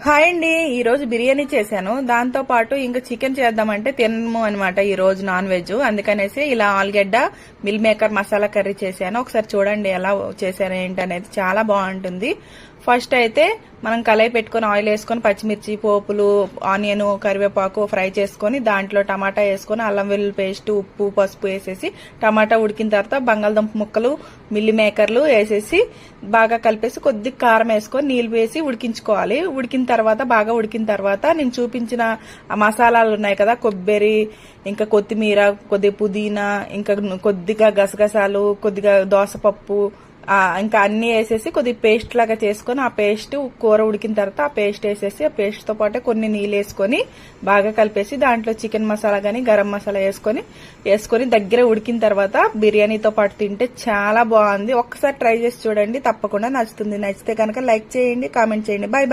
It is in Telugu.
హాయ్ అండి, ఈ రోజు బిర్యానీ చేశాను. దాంతో పాటు ఇంకా చికెన్ చేద్దామంటే తినము అనమాట ఈ రోజు నాన్ వెజ్. అందుకనేసి ఇలా ఆలుగడ్డ మిల్ మేకర్ మసాలా కర్రీ చేశాను. ఒకసారి చూడండి ఎలా చేశాను ఏంటనేది, చాలా బాగుంటుంది. ఫస్ట్ అయితే మనం కళాయి పెట్టుకుని ఆయిల్ వేసుకొని పచ్చిమిర్చి, పోపులు, ఆనియన్, కరివేపాకు ఫ్రై చేసుకుని దాంట్లో టమాటా వేసుకొని అల్లం వెల్లుల్లి పేస్ట్, ఉప్పు, పసుపు వేసేసి టమాటా ఉడికిన తర్వాత బంగాళదుంప ముక్కలు, మిల్లి మేకర్లు వేసేసి బాగా కలిపేసి కొద్దిగా కారం వేసుకొని నీళ్లు వేసి ఉడికించుకోవాలి. బాగా ఉడికిన తర్వాత నేను చూపించిన మసాలాలు ఉన్నాయి కదా, కొబ్బరి, ఇంకా కొత్తిమీర, కొద్దిగా పుదీనా, ఇంకా కొద్దిగా గసగసాలు, కొద్దిగా దోసపప్పు, ఇంకా అన్ని వేసేసి కొద్దిగా పేస్ట్ లాగా చేసుకొని ఆ పేస్ట్ కూర ఉడికిన తర్వాత ఆ పేస్ట్ వేసేసి ఆ పేస్ట్ తో పాటు కొన్ని నీళ్ళు వేసుకొని బాగా కలిపేసి దాంట్లో చికెన్ మసాలా గానీ గరం మసాలా వేసుకొని దగ్గర ఉడికిన తర్వాత బిర్యానీతో పాటు తింటే చాలా బాగుంది. ఒక్కసారి ట్రై చేసి చూడండి, తప్పకుండా నచ్చుతుంది. నచ్చితే కనుక లైక్ చేయండి, కామెంట్ చేయండి. బాయ్.